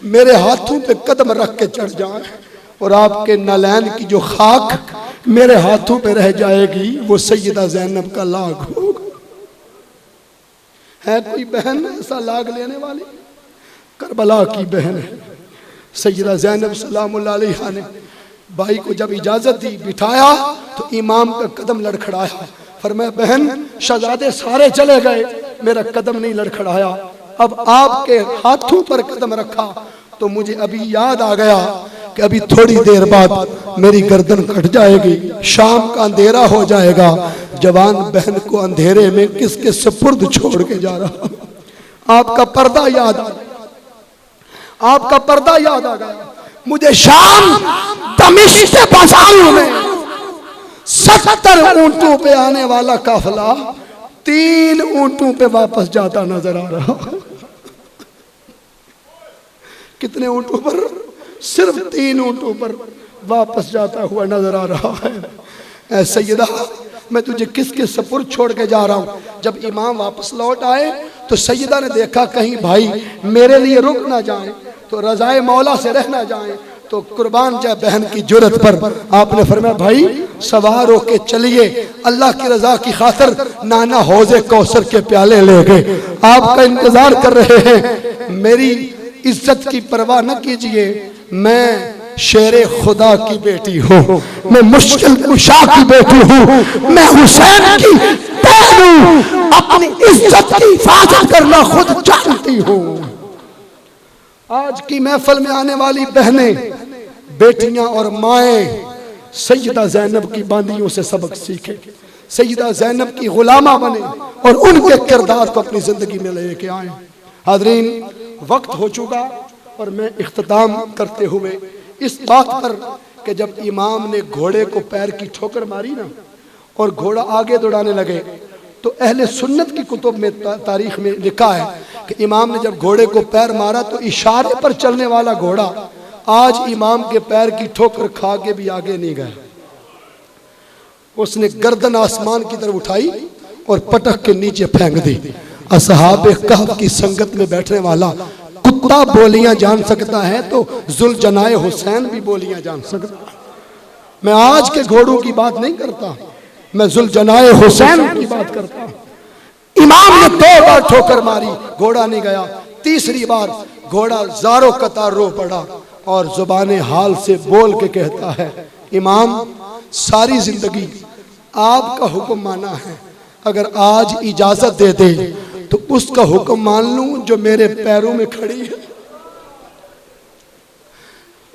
मेरे हाथों पे कदम रख के चढ़ जाए और आपके नलैन की जो खाक मेरे हाथों पे रह जाएगी, वो सैयदा ज़ैनब का लाग होगा। है कोई बहन ऐसा लाग लेने वाली? करबला की बहन है सैयदा ज़ैनब सलामुल्लाह अलैहा ने भाई को जब इजाजत दी, बिठाया तो इमाम का कदम लड़खड़ाया। फरमाया, बहन शहजादे सारे चले गए, मेरा कदम नहीं लड़खड़ाया, अब आपके हाथों पर कदम रखा तो मुझे अभी याद आ गया कि अभी थोड़ी देर बाद मेरी गर्दन कट जाएगी, शाम का अंधेरा हो जाएगा, जवान बहन को अंधेरे में किसके सुपुर्द छोड़ के जा रहा। आपका पर्दा याद आ गया, आपका पर्दा याद आ गया। मुझे शाम दमिश्क के बाजारों में 70 ऊंटों पे आने वाला काफिला 3 ऊंटों पे वापस जाता नजर आ रहा। कितने ऊंटों पर? सिर्फ 3 ऊंटों पर वापस जाता हुआ नजर आ रहा है। ऐ सैयदा, मैं तुझे किसके सपुर्द छोड़ के जा रहा हूँ। जब इमाम वापस लौट आए तो सैयदा ने देखा कहीं भाई मेरे लिए रुक ना जाए, तो रज़ाए मौला से रह ना जाए, तो कुर्बान जाए बहन की जुर्रत पर आपने फरमाया भाई सवार होके चलिए, अल्लाह की रजा की खातिर नाना हौजे कौसर के प्याले ले गए, आपका इंतजार कर रहे हैं। मेरी इज्जत की परवाह न कीजिए, मैं शेरे खुदा की बेटी हूँ, मैं मुश्किल कुशा की बेटी हूँ, मैं हुसैन की बहन हूँ, अपनी इज्जत की हिफाजत करना खुद जानती हूँ। आज की महफिल में आने वाली बहनें, बेटियां और माएँ सैयदा ज़ैनब की बांदियों से सबक सीखें, सैयदा ज़ैनब की गुलामा बने और उनके किरदार को अपनी जिंदगी में लेके आए। हाज़रीन, वक्त हो चुका और मैं इख्तिताम करते हुए इस बात पर कि जब इमाम ने घोड़े को पैर की ठोकर मारी ना और घोड़ा आगे दौड़ाने लगे, तो अहले सुन्नत की कुतुब में तारीख में लिखा है कि इमाम ने जब घोड़े को पैर मारा तो इशारे पर चलने वाला घोड़ा आज इमाम के पैर की ठोकर खा के भी आगे नहीं गया। उसने गर्दन आसमान की तरफ उठाई और पटक के नीचे फेंक दी। असहाबे कहफ की संगत में बैठने वाला कुत्ता बोलियां जान सकता है तो जुल्जनाए हुसैन भी बोलियां जान सकता है। मैं आज के घोड़ों की बात नहीं करता, मैं जुल्जनाए हुसैन की बात करता हूं। इमाम ने 2 बार ठोकर मारी, घोड़ा नहीं गया। तीसरी बार घोड़ा ज़ारो कतार रो पड़ा और जुबाने हाल से बोल के कहता है, इमाम सारी जिंदगी आपका हुक्म माना है, अगर आज इजाजत दे दे तो उसका हुक्म मान लूं जो मेरे पैरों में खड़ी है,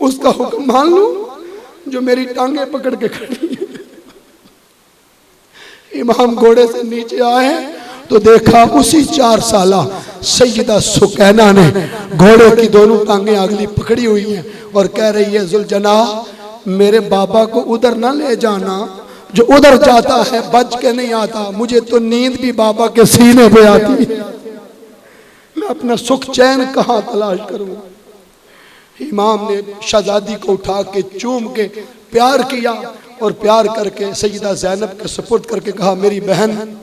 उसका हुक्म मान लूं जो मेरी टांगे पकड़ के खड़ी है। इमाम घोड़े से नीचे आए तो देखा उसी 4 साला सैयदा सुकैना ने घोड़े की दोनों टांगे अगली पकड़ी हुई हैं और कह रही है, जुल्जना मेरे बाबा को उधर ना ले जाना, जो उधर जाता है बच के नहीं आता, मुझे तो नींद भी बाबा के सीने पे आती है, मैं अपना सुख चैन कहाँ तलाश करूं। इमाम ने शहजादी को उठा के चूम के प्यार किया और प्यार करके सैयदा ज़ैनब के सुपुर्द करके कहा, मेरी बहन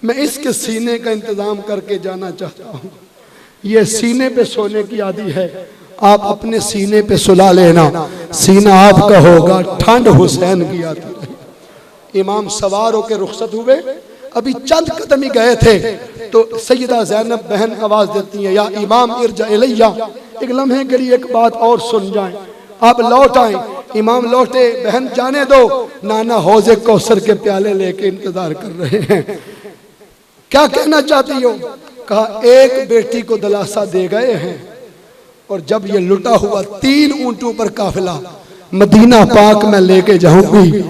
मैं इसके सीने का इंतजाम करके जाना चाहता हूँ, ये सीने पे सोने की आदि है, आप अपने सीने पे सुला लेना, सीना आपका होगा, ठंड हुसैन की आती है। इमाम सवार होकर रुखसत हुए, अभी चंद कदम ही गए थे तो सैयदा ज़ैनब बहन आवाज देती है, या इमाम इरजा इलैया, एक लम्हे के लिए एक बात और सुन जाएं, आप लौट आए। इमाम लौटे, बहन जाने दो, नाना हौजे कौसर के प्याले लेके इंतजार कर रहे हैं, क्या कहना चाहती हो? कहा, एक बेटी को दिलासा दे गए हैं और जब ये लुटा हुआ 3 ऊंटों पर काफिला मदीना पाक में लेके जाऊंगी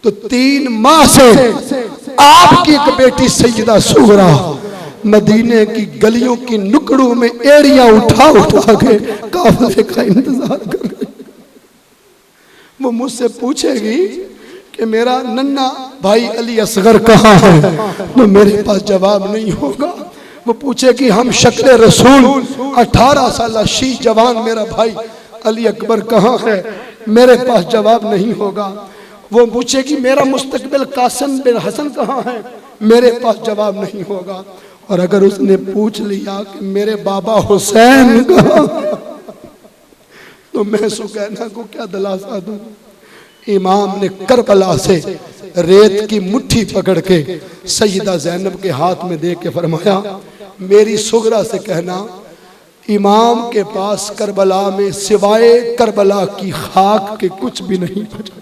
तो 3 माह से आपकी एक बेटी सैयदा सुगरा मदीने की गलियों की नुकड़ों में एड़ियां उठा उठा के काफिले का इंतजार कर रही। वो मुझसे पूछेगी कि मेरा नन्ना भाई अली असगर कहाँ है, तो मेरे पास जवाब नहीं होगा। वो पूछे कि हम शक्ल रसूल 18 साल शी जवान मेरा भाई अली अकबर कहाँ है, मेरे पास जवाब नहीं होगा। वो पूछे कि मेरा मुस्तकबिल कासिम बिन हसन कहाँ है, मेरे पास जवाब नहीं होगा। और अगर उसने पूछ लिया कि मेरे बाबा हुसैन कहाँ, तो मैं सुकैना को क्या दिलासा दूं। इमाम ने करबला से रेत की मुट्ठी पकड़ के सैयदा ज़ैनब के हाथ में दे के फरमाया, मेरी सुगरा से कहना इमाम के पास करबला में सिवाय करबला की खाक के कुछ भी नहीं बचा,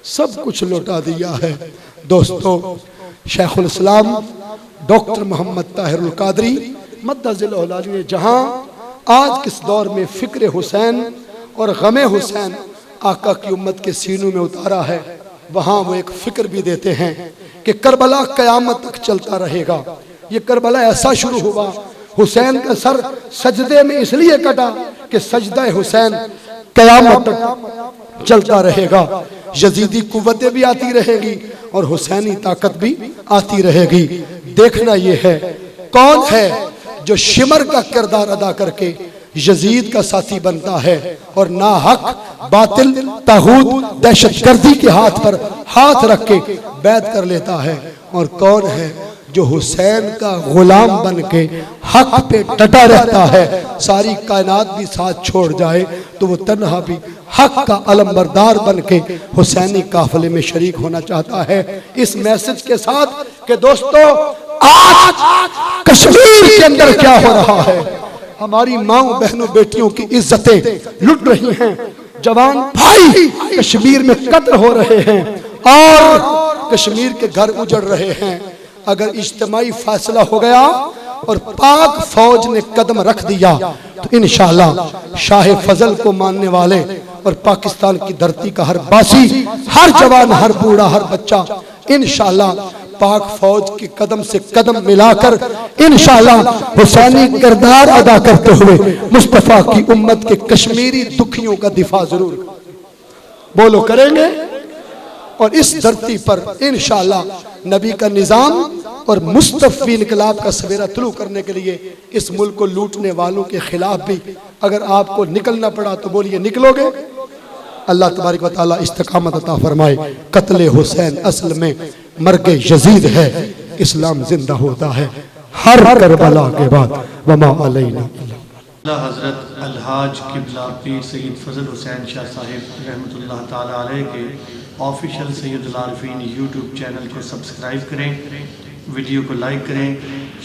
सब कुछ लौटा दिया है। दोस्तों, शेखुल इस्लाम डॉक्टर मोहम्मद ताहिरुल कादरी मद्दजिल औलादी ने जहाँ आज किस दौर में फ़िक्र हुसैन और गमे हुसैन आका की उम्मत के सीनों में उतारा है, वहाँ वो एक फिक्र भी देते हैं कि करबला क़यामत तक चलता रहेगा। ये करबला ऐसा शुरू हुआ, हुसैन का सर सजदे में इसलिए कटा कि सजदा हुसैन क़यामत तक चलता रहेगा। यजीदी कुव्वतें भी आती रहेगी और हुसैनी ताकत भी आती रहेगी। देखना यह है कौन है जो शिमर का किरदार अदा करके यजीद का साथी बनता है और ना हक बातिल तागूत दहशतगर्दी के हाथ पर हाथ रख के बैत कर लेता है, और कौन है जो हुसैन का गुलाम बन के हक पे डटा रहता है, सारी कायनात भी साथ छोड़ जाए तो वो तन्हा भी हक का अलमबरदार बन के हुसैनी काफिले में शरीक होना चाहता है। इस मैसेज के साथ कि दोस्तों आज कश्मीर के अंदर क्या हो रहा है, हमारी माओ बहनों बेटियों की इज्जतें लुट रही हैं, जवान भाई कश्मीर में कत्ल हो रहे हैं और कश्मीर के घर उजड़ रहे हैं। अगर इज्तिमाई फैसला हो गया और पाक फौज ने कदम रख दिया तो इंशाअल्लाह शाह फजल को मानने वाले और पाकिस्तान की धरती का हर बासी, हर जवान, हर बूढ़ा, हर बच्चा इंशाअल्लाह पाक फौज के कदम से कदम मिलाकर इंशाअल्लाह हुसैनी किरदार अदा करते हुए मुस्तफा की उम्मत के कश्मीरी दुखियों का दिफा जरूर बोलो करेंगे। और इस धरती पर इंशाअल्लाह नबी का निजाम और मुस्तफी इनकलाब का सवेरा तुलू करने के लिए इस मुल्क को लूटने वालों के खिलाफ भी अगर आपको निकलना पड़ा तो बोलिए निकलोगे। अल्लाह तबारक व तआला इस्तिकामत अता फरमाए। कत्ले हुसैन असल में मर्गे यजीद है, इस्लाम जिंदा होता है हर करबला के बाद। वमा अलैना हज़रत अलहाज किबला पीर सैयद फजल हुसैन शाह साहिब रहमतुल्लाह ताला अलैह के ऑफिशियल सैयदुल आरिफीन यूट्यूब चैनल को सब्सक्राइब करें, वीडियो को लाइक करें,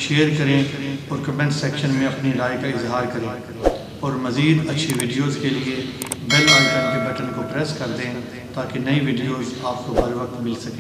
शेयर करें और कमेंट सेक्शन में अपनी राय का इजहार करें। और मज़ीद अच्छी वीडियोस के लिए बेल आइकन के बटन को प्रेस कर दें ताकि नई वीडियोस आपको बर वक्त मिल सके।